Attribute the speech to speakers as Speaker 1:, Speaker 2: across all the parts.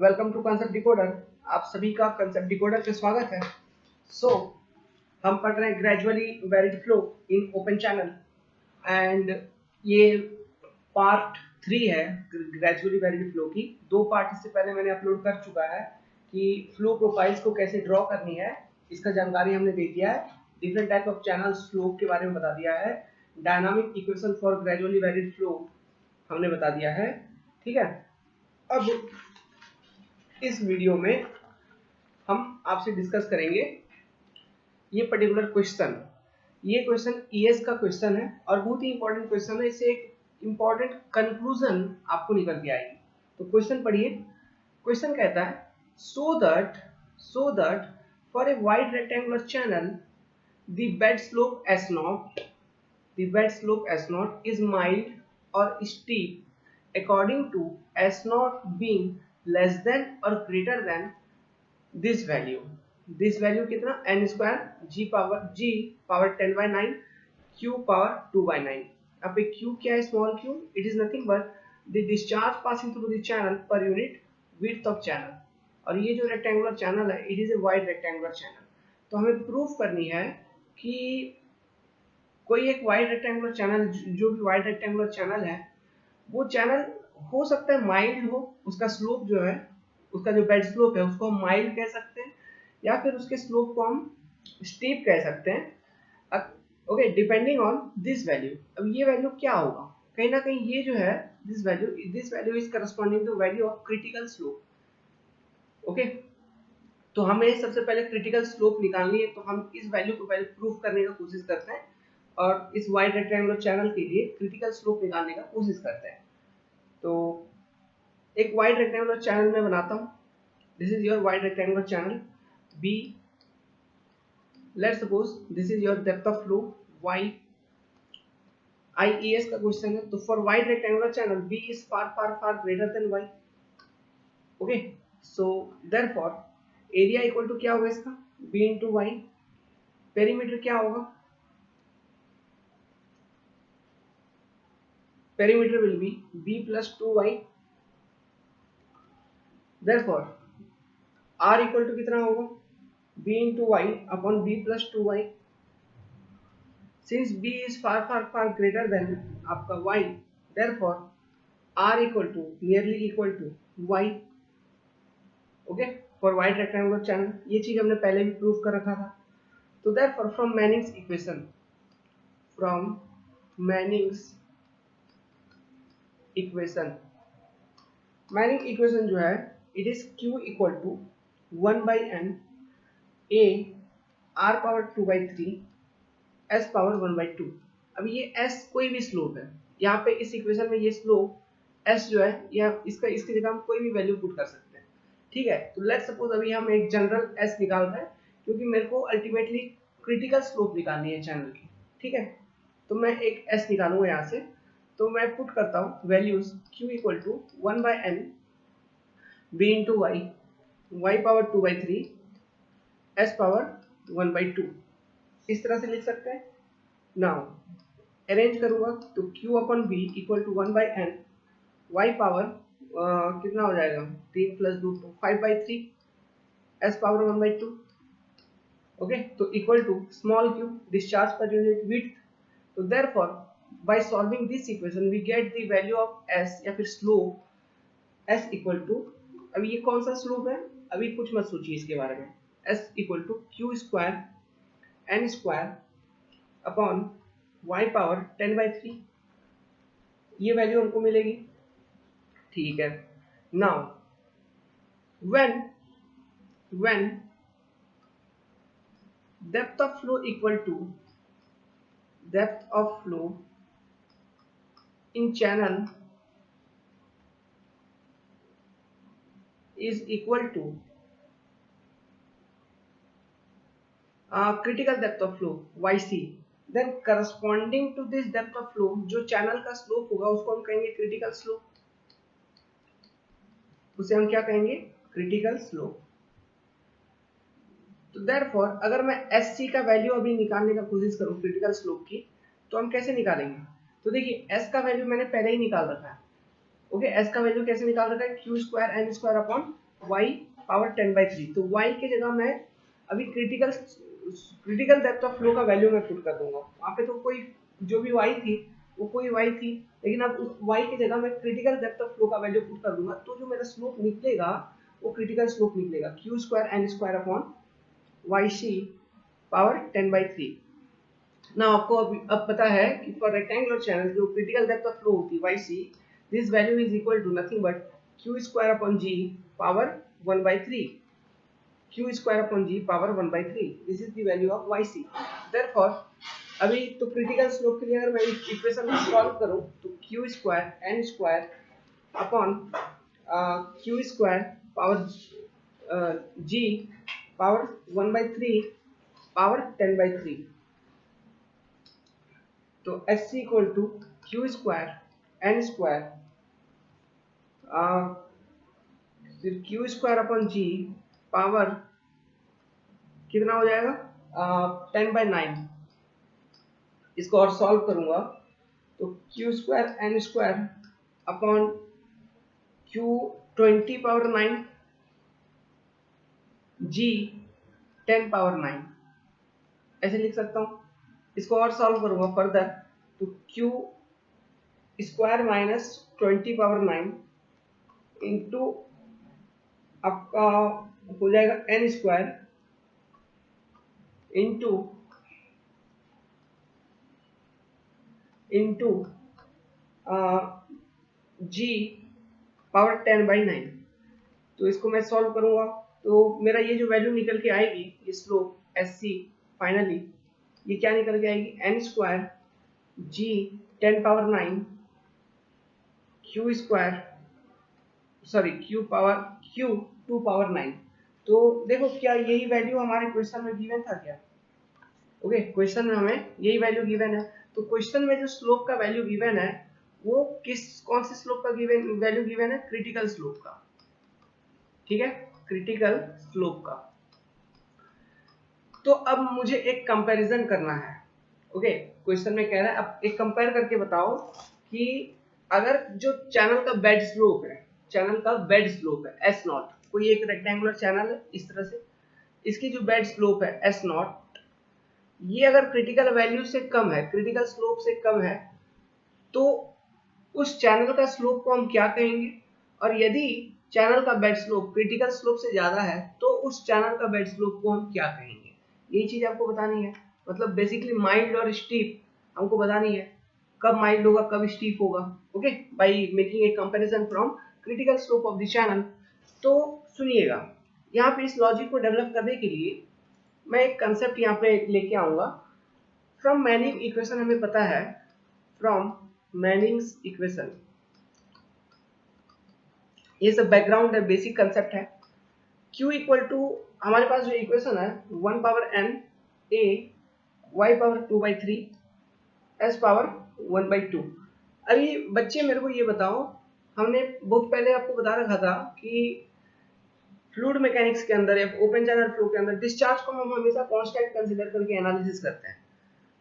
Speaker 1: Welcome to concept decoder. आप सभी का कंसेप्ट डिकोडर पे स्वागत है। हम पढ़ रहे हैं gradually varied flow in open channel and ये पार्ट 3 है ग्रेजुअली वेरिड फ्लो की। 2 पार्ट इससे पहले मैंने अपलोड कर चुका है कि फ्लो प्रोफाइल्स को कैसे ड्रॉ करनी है, इसका जानकारी हमने दे दिया है। Different type of channel slope के बारे में बता दिया है। Dynamic equation for gradually varied flow हमने बता दिया है। ठीक है, अब इस वीडियो में हम आपसे डिस्कस करेंगे ये पर्टिकुलर क्वेश्चन। ये क्वेश्चन ईएस का क्वेश्चन है और बहुत ही इंपॉर्टेंट क्वेश्चन है। इससे एक इंपॉर्टेंट कंक्लूजन आपको निकल के आएगी। तो क्वेश्चन पढ़िए। क्वेश्चन कहता है so that for a wide rectangular channel the bed slope S0 is mild or steep according to S0 being less than or greater than this value कितना n square g power 10/9 q power 2/9। अब q क्या है? Small q, it is nothing but the discharge passing through the channel पर unit width of channel. और ये जो rectangular channel है it is a wide rectangular channel. तो हमें प्रूफ करनी है कि कोई एक वाइड रेक्टेंगुलर चैनल, जो भी वाइड रेक्टेंगुलर चैनल है वो चैनल हो सकता है माइल्ड हो, उसका स्लोप जो है, उसका जो बेड स्लोप है उसको हम माइल्ड कह सकते हैं या फिर उसके स्लोप को हम स्टीप कह सकते हैं। Okay, depending on this value. अब ये वैल्यू क्या होगा? कहीं ना कहीं ये जो है this value is corresponding to value of critical slope. Okay, तो हमें सबसे पहले क्रिटिकल स्लोप निकालनी है। तो हम इस वैल्यू को पहले प्रूफ करने का कोशिश करते हैं और इस वाइड रेक्टेंगुलर चैनल के लिए क्रिटिकल स्लोप निकालने का कोशिश करते हैं। तो एक वाइड रेक्टेंगुलर चैनल मैं बनाता हूं। This is your wide rectangular channel B. Let's suppose this is your depth of flow y। IES का क्वेश्चन है। तो for wide rectangular channel b is far greater than y। Okay, so therefore area equal to क्या होगा इसका? b into y। Perimeter क्या होगा? Perimeter will be b plus 2y। Therefore r equal to कितना होगा? b into y upon b plus 2y। Since b is far greater than आपका y, therefore r equal to nearly equal to y। Okay, for wide rectangular channel ये चीज हमने पहले भी prove कर रखा था। तो therefore from Manning's Manning equation जो है it is q equal to 1/n a r power 2/3 s power 1/2। अब ये s कोई भी स्लोप है, यहाँ पे इस इक्वेशन में ये स्लोप s जो है या इसकी जगह हम कोई भी वैल्यू पुट कर सकते हैं। ठीक है, तो लेट्स सपोज अभी हम एक जनरल s निकाल रहे हैं क्योंकि मेरे को अल्टीमेटली क्रिटिकल स्लोप निकालनी है चैनल की। ठीक है, तो मैं एक s निकालूंगा यहाँ से। तो मैं पुट करता हूँ values q equal to 1/n b into y power 2/3 s power 1/2। इस तरह से लिख सकते हैं। नाउ अरेंज करूंगा तो q upon b equal to 1/n y power कितना हो जाएगा? 3 प्लस 2 तो 5/3 s पावर 1/2। ओके, तो equal to small q discharge पर यूनिट विड्थ। तो therefore by solving this equation we get the value of s या फिर स्लोप s इक्वल टू, अभी ये कौन सा स्लोप है अभी कुछ मत सोचिए इसके बारे में। s equal to q square n square upon y power 10/3 ये वैल्यू हमको मिलेगी। ठीक है, now when depth of flow equal to depth of flow in channel is equal to critical depth of flow yc, then corresponding to this depth of flow जो channel का slope होगा उसको हम कहेंगे क्रिटिकल स्लोप। उसे हम क्या कहेंगे? Critical slope. तो देयरफॉर अगर मैं SC का वैल्यू अभी निकालने का कोशिश करूं क्रिटिकल स्लोप की, तो हम कैसे निकालेंगे? तो देखिए S का वैल्यू मैंने पहले ही निकाल रखा है। ओके, S का वैल्यू कैसे निकाल रखा है? q square n square upon y power 10/3। तो y के जगह मैं अभी क्रिटिकल डेप्थ ऑफ फ्लो का वैल्यू मैं पुट कर दूंगा। वहाँ पे तो कोई जो भी y थी वो कोई y थी, लेकिन अब उस y की जगह मैं क्रिटिकल डेप्थ ऑफ फ्लो का वैल्यू पुट कर दूंगा, तो जो मेरा स्लोप निकलेगा वो क्रिटिकल स्लोप निकलेगा q square n square upon yc power 10/3। ना आपको अब पता है कि फॉर रेक्टेंगुलर चैनल जो क्रिटिकल डेप्थ ऑफ फ्लो होती है yc, this value is equal to nothing but q square upon g power 1/3। q square upon g power 1/3, this is the value of yc। Therefore अभी तो critical slope के लिए अगर मैं equation को solve करूं तो q square n square upon q square power g power 1/3 power 10/3। तो SC equal to Q square N square फिर Q square upon G power कितना हो जाएगा 10/9। इसको और सॉल्व करूंगा तो Q square N square upon Q 20 power 9 G 10 power 9 ऐसे लिख सकता हूँ। इसको और सॉल्व करूंगा फर्दर तो Q square minus 20 power 9 into आपका हो जाएगा एन स्क्वायर इंटू जी पावर 10/9। तो इसको मैं सॉल्व करूंगा तो मेरा ये जो वैल्यू निकल के आएगी ये स्लोप एस सी फाइनली ये क्या निकल के आएगी एन स्क्वायर जी 10 power 9 Q square sorry Q 2 power 9। तो देखो क्या यही वैल्यू हमारे क्वेश्चन में गिवन था क्या? ओके क्वेश्चन में हमें यही वैल्यू गिवन है। तो क्वेश्चन में जो स्लोप का वैल्यू गिवन है वो कौन से स्लोप का वैल्यू गिवन है? क्रिटिकल स्लोप का। ठीक है, क्रिटिकल स्लोप का। तो अब मुझे एक कंपैरिजन करना है। ओके क्वेश्चन में कह रहा है अब एक कंपेयर करके बताओ कि अगर जो चैनल का बेड स्लोप है एस नॉट, कोई एक रेक्टेंगुलर चैनल है इस तरह से, इसकी जो बेड स्लोप है एस नॉट, ये अगर क्रिटिकल वैल्यू से कम है, क्रिटिकल स्लोप से कम है, तो उस चैनल का स्लोप को हम क्या कहेंगे? और यदि चैनल का बेड स्लोप क्रिटिकल स्लोप से ज्यादा है तो उस चैनल का बेड स्लोप को हम क्या कहेंगे? यही चीज आपको बतानी है। मतलब बेसिकली माइल्ड और स्टीप हमको बतानी है, कब माइल्ड होगा कब स्टीप होगा। Okay by making a comparison from critical slope of the channel. तो सुनिएगा, यहाँ पे इस लॉजिक को डेवलप करने के लिए मैं एक कंसेप्ट यहाँ पे लेके आऊंगा। फ्रॉम मैनिंग इक्वेशन हमें पता है, फ्रॉम मैनिंग्स इक्वेशन, ये सब बैकग्राउंड है, बेसिक कंसेप्ट है। Q इक्वल टू हमारे पास जो इक्वेशन है 1 power n a y power 2/3 s power 1/2। अभी बच्चे मेरे को ये बताओ, हमने बहुत पहले आपको बता रखा था कि फ्लूइड मैकेनिक्स के अंदर या ओपन चैनल फ्लो के अंदर डिस्चार्ज को हम हमेशा कांस्टेंट कंसीडर करके एनालिसिस करते हैं।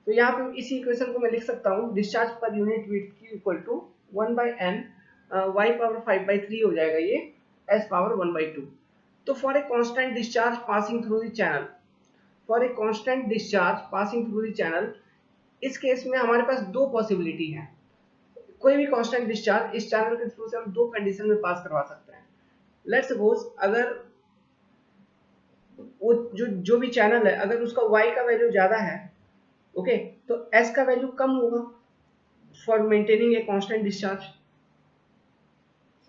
Speaker 1: तो यहाँ पे इसी इक्वेशन को मैं लिख सकता हूँ, डिस्चार्ज पर unit width Q equal to 1/n y power 5/3 हो जाएगा ये s पावर 1/2। तो for a constant discharge passing through the channel, for a constant discharge passing through the channel, इस केस में हमारे पास दो पॉसिबिलिटी है। कोई भी कांस्टेंट डिस्चार्ज इस चैनल के थ्रू से हम दो कंडीशन में पास करवा सकते हैं। लेट्स सपोज अगर वो जो भी चैनल है अगर उसका y का वैल्यू ज्यादा है, ओके तो s का वैल्यू कम होगा for maintaining A constant discharge.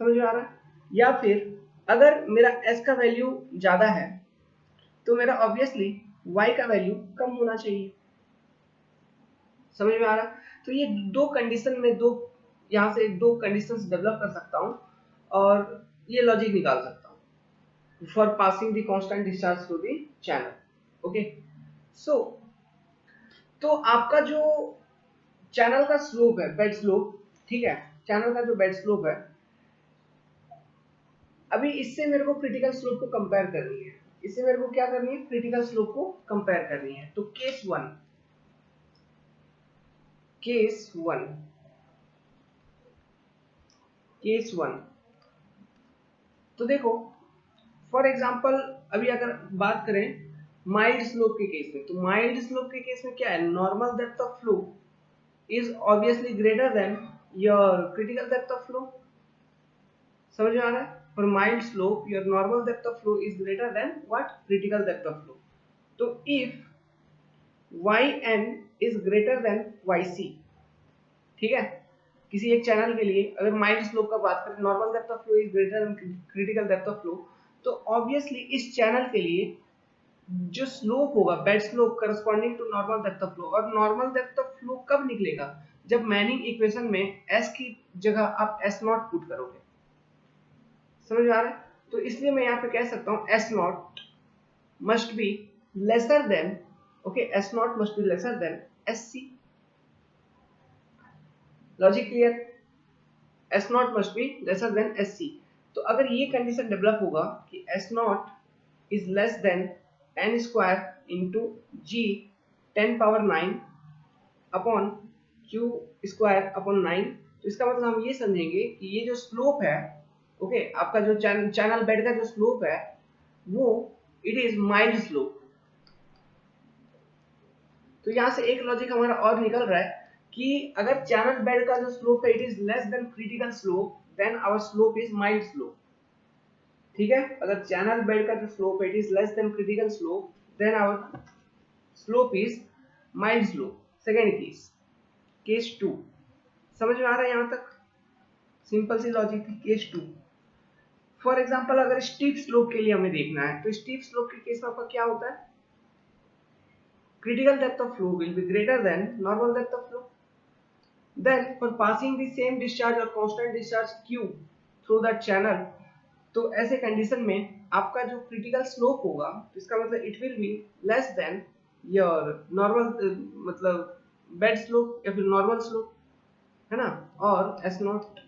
Speaker 1: समझ में आ रहा है? या फिर अगर मेरा s का वैल्यू ज्यादा है तो मेरा ऑब्वियसली y का वैल्यू कम होना चाहिए। समझ में आ रहा है? तो ये दो कंडीशन में यहाँ से दो कंडीशंस डेवलप कर सकता हूँ और ये लॉजिक निकाल सकता हूँ for passing the constant discharge through the channel. Okay so तो आपका जो चैनल का स्लोप है बेड स्लोप, ठीक है, चैनल का जो बेड स्लोप है, अभी इससे मेरे को क्रिटिकल स्लोप को कंपेयर करनी है। इससे मेरे को क्या करनी है? क्रिटिकल स्लोप को कंपेयर करनी है। तो केस वन तो देखो फॉर एग्जाम्पल अभी अगर बात करें माइल्ड स्लोप के केस में, तो माइल्ड स्लोप के केस में क्या है, normal depth of flow is obviously greater than your critical depth of flow. समझ में आ रहा है? For mild slope your normal depth of flow is greater than what, critical depth of flow. तो if yn is greater than yc, ठीक है, किसी एक चैनल के लिए अगर माइल्ड स्लोप का बात करें, normal depth of flow is greater than critical depth of flow, तो ऑब्वियसली इस चैनल के लिए जो स्लोप होगा, bed slope corresponding to normal depth of flow, और नॉर्मल डेप्थ ऑफ फ्लो कब निकलेगा, जब मैनिंग इक्वेशन में s की जगह आप s नॉट पुट करोगे। समझ आ रहा है? तो इसलिए मैं यहाँ पे कह सकता हूँ s not must be lesser than, okay, s not must be lesser than sc। Logic clear? s not must be lesser than sc। तो अगर ये कंडीशन डेवलप होगा कि s not is less then n square into g 10 power 9 upon q square upon 9, तो इसका मतलब हम ये समझेंगे कि ये जो स्लोप है, ओके, आपका जो चैनल बेड का जो स्लोप है वो इट इज माइल्ड स्लोप। तो यहां से एक लॉजिक हमारा और निकल रहा है कि अगर चैनल बेड का जो स्लोप है it is less than critical slope, then our slope is mild slope. ठीक है, अगर चैनल बेड का जो स्लोप है it is less than critical slope, then our slope is mild slope. Second case, case 2, समझ में आ रहा है यहां तक? सिंपल सी लॉजिक थी। केस 2, फॉर एग्जांपल अगर स्टीप स्लोप के लिए हमें देखना है, तो स्टीप स्लोप के केस में आपका क्या होता है, critical depth of flow will be greater than normal depth of flow. Then for passing the same discharge or constant discharge q through that channel, तो ऐसे कंडीशन में आपका जो क्रिटिकल स्लोप होगा, तो इसका मतलब it will be less than your normal, मतलब बेड स्लोप या फिर नॉर्मल स्लोप, है ना, और एस नॉट।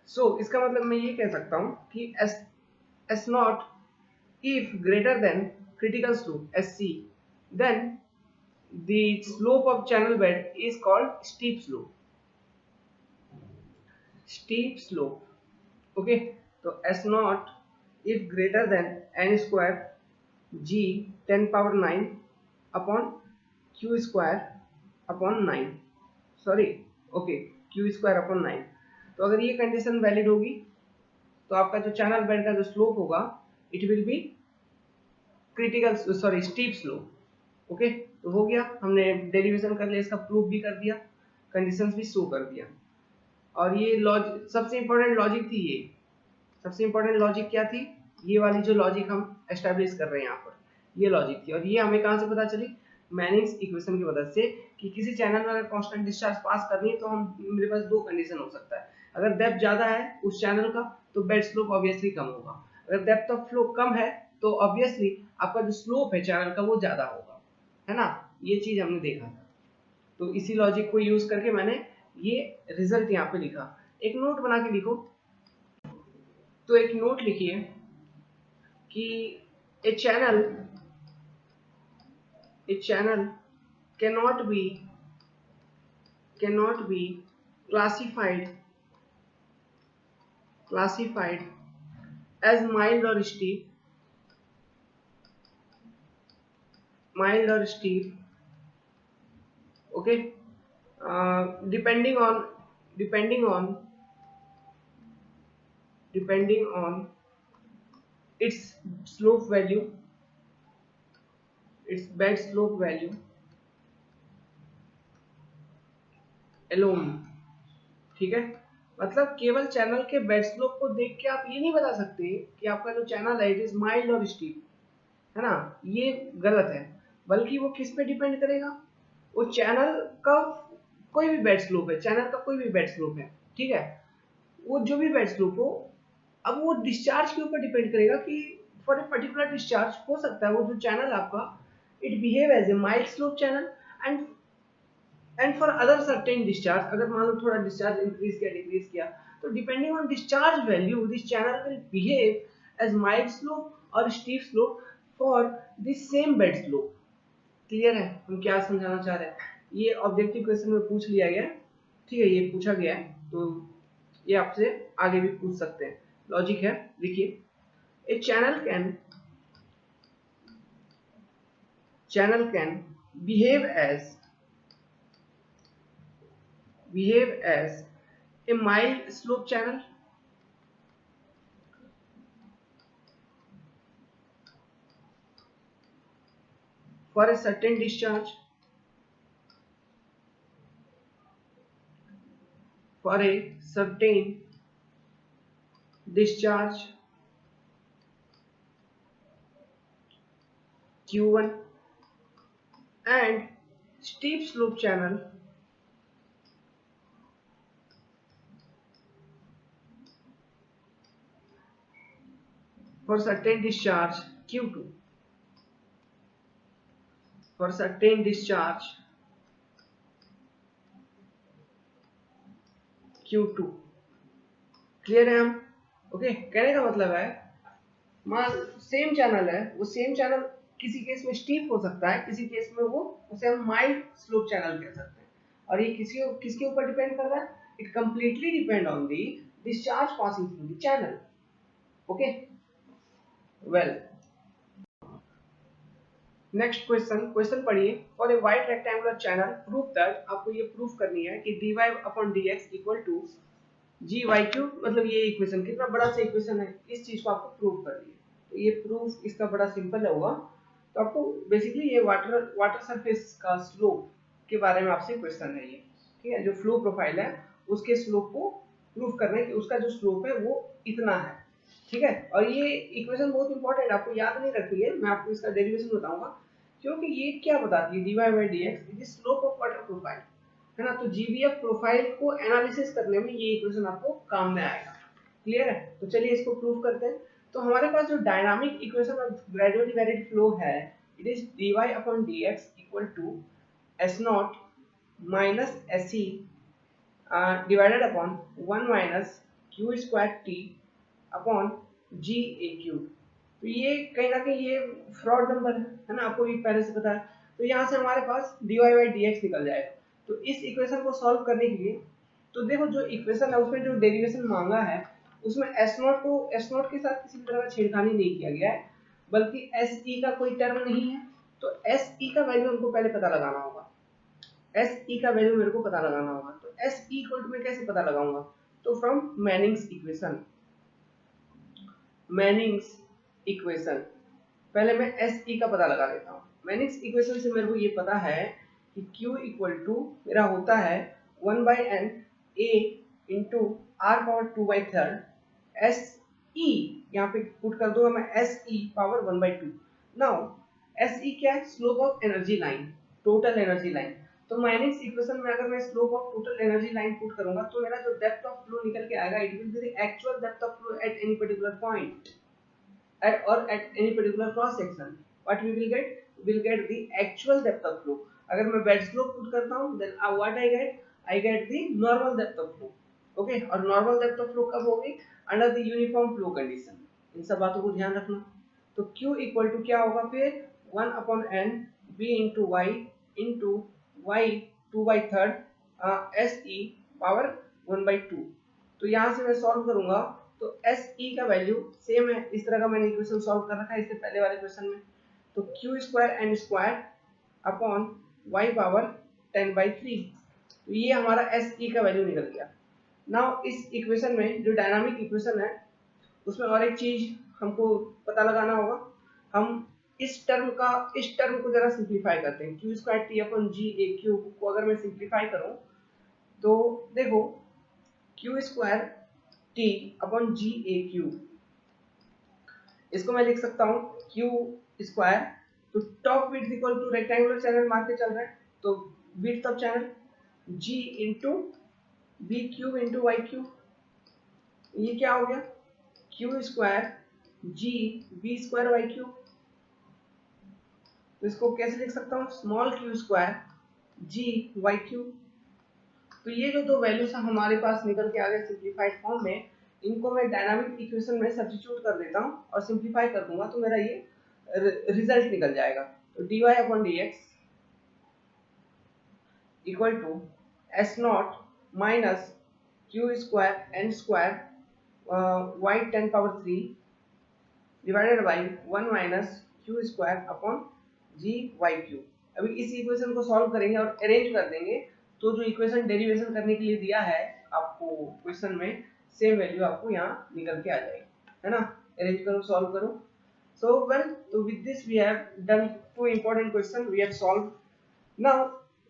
Speaker 1: सो इसका मतलब मैं ये कह सकता हूं कि S not if greater than critical slope SC, then the slope of channel bed is called steep slope. Steep slope, okay. तो S naught if greater than n square g 10 power 9 upon q square upon 9, sorry, okay, q square upon 9। तो अगर ये condition valid होगी तो आपका जो channel bed का जो स्लोप होगा it will be critical, sorry, steep slope. Okay, तो हो गया, हमने डेरिवेशन कर लिया, इसका प्रूफ भी कर दिया, कंडीशंस भी शो कर दिया। और ये लॉजिक, सबसे इंपॉर्टेंट लॉजिक थी ये, सबसे इंपॉर्टेंट लॉजिक क्या थी, ये वाली जो लॉजिक हम एस्टैब्लिश कर रहे हैं यहाँ पर, ये लॉजिक थी। और ये हमें कहाँ से पता चली, मैनिंग्स इक्वेशन की मदद से, कि किसी चैनल में अगर कांस्टेंट डिस्चार्ज पास करनी है तो हम, मेरे पास दो कंडीशन हो सकता है, अगर डेप्थ ज्यादा है उस चैनल का तो बेड स्लोप ऑब्वियसली कम होगा, अगर डेप्थ ऑफ फ्लो कम है तो ऑब्वियसली आपका जो स्लोप है चैनल का वो ज्यादा होगा, है ना। ये चीज हमने देखा था, तो इसी लॉजिक को यूज करके मैंने ये रिजल्ट यहाँ पे लिखा। एक नोट बना के लिखो, तो एक नोट लिखिए कि ए channel cannot be classified as mild or steep, okay, depending on its slope value, its bed slope value alone। ठीक है, मतलब केवल चैनल के बेड स्लोप को देख के आप ये नहीं बता सकते कि आपका जो चैनल है इट इज माइल्ड और स्टीप, है ना, ये गलत है। बल्कि वो किस पे डिपेंड करेगा, वो चैनल का कोई भी बेड स्लोप है, चैनल का कोई भी बेड स्लोप है, ठीक है, वो जो भी बेड स्लोप हो, अब वो डिस्चार्ज के ऊपर डिपेंड करेगा कि फॉर ए पर्टिकुलर डिस्चार्ज हो सकता है वो जो चैनल आपका it behave as a mild slope channel, and for other certain discharge, अगर मान लो थोड़ा डिस्चार्ज इंक्रीज किया डिक्रीज किया, तो depending on discharge value this channel will behave as mild slope और steep slope for this same bed slope. Clear है हम क्या समझाना चाह रहे हैं? ये ऑब्जेक्टिव क्वेश्चन में पूछ लिया गया, ठीक है, ये पूछा गया है, तो ये आपसे आगे भी पूछ सकते हैं। लॉजिक है, देखिए, A channel can behave as a mild slope channel for a certain discharge, Q1, and steep slope channel for certain discharge Q2, for certain discharge Q2। Clear है हम? ओके, कहने का मतलब है मान सेम चैनल है, वो सेम चैनल किसी केस में स्टीप हो सकता है, किसी केस में वो उसे हम माइल्ड स्लोप चैनल कह सकते हैं। और ये किसके ऊपर डिपेंड कर रहा है? It completely depend on the discharge passing through the channel. Okay, well, next question पढ़िए। For a wide rectangular channel prove that, आपको ये प्रूफ करनी है कि dy upon dx equal to g y cube, मतलब ये इक्वेशन कितना बड़ा सा इक्वेशन है, इस चीज को आपको प्रूव करनी है। तो ये प्रूफ इसका बड़ा सिंपल होगा। तो आपको बेसिकली ये वाटर सरफेस का स्लोप के बारे में आपसे क्वेश्चन है ये, ठीक है, जो फ्लो प्रोफाइल है उसके स्लोप को प्रूफ करना है कि उसका जो स्लोप है वो इतना है, ठीक है। और ये इक्वेशन बहुत इंपॉर्टेंट, आपको याद नहीं रखनी है, मैं आपको इसका डेरिवेशन बताऊंगा, क्योंकि ये क्या बताती है, dy by dx is slope of water profile, है ना। तो जीवीएफ प्रोफाइल को एनालिसिस करने में ये इक्वेशन आपको काम में आएगा। क्लियर है? तो चलिए इसको प्रूव करते हैं। तो हमारे पास जो dynamic equation of gradually varied flow है, it is dy upon dx equal to s not minus se divided upon 1 minus q square t upon ji A cube. तो ये कहीं ना कहीं ये फ्रॉड नंबर है ना, आपको ये पहले से पता है। तो यहाँ से हमारे पास dy by dx निकल जाएगा। तो इस इक्वेशन को सॉल्व करने के लिए, तो देखो जो इक्वेशन है उसमें जो डेरिवेशन मांगा है उसमें एस नॉट के साथ किसी तरह का छेड़खानी नहीं किया गया है, बल्कि एस ई का कोई टर्म नहीं है। तो एस ई का वैल्यू हमको पहले पता लगाना होगा, एस ई का वैल्यू मेरे को पता लगाना होगा। तो एस ई इक्वल टू मैं कैसे पता लगाऊंगा? तो फ्रॉम मैनिंग्स इक्वेशन पहले मैं एस ई का पता लगा लेता हूँ। मैनिंग्स इक्वेशन से मेरे को ये पता है कि Q इक्वल टू मेरा होता है 1 by N A into R power 2 by third S E, यहाँ पे पुट कर दूंगा मैं S E power 1 by 2। Now S E क्या है? Slope of energy line, total energy line. तो माइनिंग्स इक्वेशन में अगर मैं slope of total energy line put करूंगा तो मेरा जो डेप्थ ऑफ फ्लो निकल के आएगा, it will be the actual depth of flow at any particular point or at any particular cross section. What we will get? We will get the actual depth of flow. अगर मैं bed slope put करता हूँ then what I get? I get the normal depth of flow. Okay? और normal depth of flow कब होगी? Under the uniform flow condition. इन सब बातों को ध्यान रखना। तो Q इक्वल टू क्या होगा फिर? 1 upon n b into y 2 by third S E power 1 by 2। तो यहाँ से मैं सॉल्व करूंगा तो एस ई का वैल्यू सेम है, इस तरह का मैंने इक्वेशन सॉल्व कर रखा है इससे पहले वाले क्वेश्चन में। तो Q square N square upon Y power 10 by 3, तो ये हमारा एस ई का वैल्यू निकल गया। नाउ इस इक्वेशन में जो डायनामिक इक्वेशन है उसमें और एक चीज हमको पता लगाना होगा। हम इस टर्म को जरा सिंप्लीफाई करते हैं। क्यू स्क्वायर टी अपॉन जी ए क्यूब को अगर मैं सिंप्लीफाई करूं तो देखो क्यू स्क्वायर टी अपॉन जी ए क्यूब, इसको मैं लिख सकता हूँ क्यू स्क्वायर, तो top width equal to rectangular channel मान के चल रहा है तो width of channel G into B cube into Y cube, ये क्या हो गया? Q square G B square Y cube. तो इसको कैसे लिख सकता हूँ? स्मॉल क्यू स्क्वायर जी वाई क्यूब। तो ये जो दो वैल्यूज हमारे पास निकल के आ गए सिंप्लीफाइड फॉर्म में, इनको मैं डायनामिक इक्वेशन में सब्स्टिट्यूट कर देता हूँ और सिंप्लीफाई कर दूंगा तो मेरा ये रिजल्ट निकल जाएगा। तो dy upon dx equal to S naught minus Q square N square y 10 power 3 divided by 1 minus Q square upon G Y Q. अभी इस इक्वेशन को सॉल्व करेंगे और अरेंज कर देंगे, तो जो इक्वेशन डेरिवेशन करने के लिए दिया है आपको क्वेश्चन में, सेम वैल्यू आपको यहाँ निकल के आ जाएगी, है ना। अरेंज करो, सॉल्व करो। So well, so with this we have done 2 important question we have solved. Now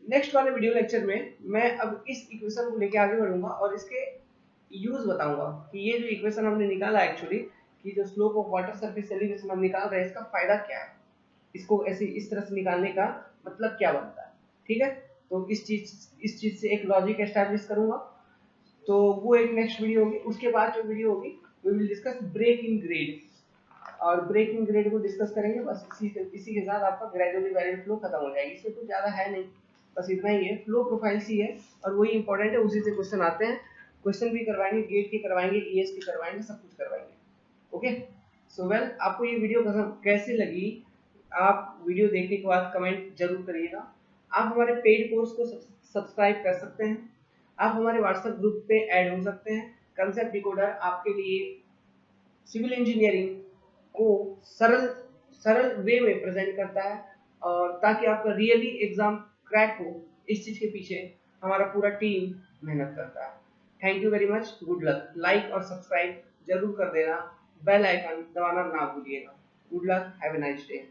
Speaker 1: next वाले वीडियो लेक्चर में मैं अब इस इक्वेशन को लेके आगे बढ़ूंगा और इसके यूज बताऊंगा कि ये जो इक्वेशन हमने निकाला एक्चुअली, कि जो slope of water surface elevation हम निकाल रहे हैं, इसका फायदा क्या है, इसको ऐसे इस तरह से निकालने का मतलब क्या बनता है। ठीक है, तो इस चीज से एक लॉजिक एस्टैब्लिश करूंगा, तो वो एक नेक्स्ट वीडियो होगी। उसके बाद जो वीडियो होगी we will discuss break in grade, और ब्रेकिंग ग्रेड को डिस्कस करेंगे। बस इसी के साथ आपका ग्रेजुअली वैलिड फ्लो खत्म हो जाएगी। इसमें कुछ ज़्यादा है नहीं, बस इतना ही है, फ्लो प्रोफाइल सी है और वही इंपॉर्टेंट है, उसी से क्वेश्चन आते हैं। क्वेश्चन भी करवाएंगे, गेट के करवाएंगे, ईएस के करवाएंगे, सब कुछ करवाएंगे। ओके, सो वेल, आपको ये वीडियो कैसे लगी, आप वीडियो देखने के बाद कमेंट जरूर करिएगा। आप हमारे पेड कोर्स को सब्सक्राइब कर सकते हैं, आप हमारे व्हाट्सएप ग्रुप पे ऐड हो सकते हैं। कंसेप्ट डिकोडर आपके लिए सिविल इंजीनियरिंग को सरल सरल वे में प्रेजेंट करता है, और ताकि आपका रियली एग्जाम क्रैक हो, इस चीज के पीछे हमारा पूरा टीम मेहनत करता है। Thank you very much, good luck. Like और सब्सक्राइब जरूर कर देना, बेल आइकन दबाना ना भूलिएगा। Good luck, have a nice day.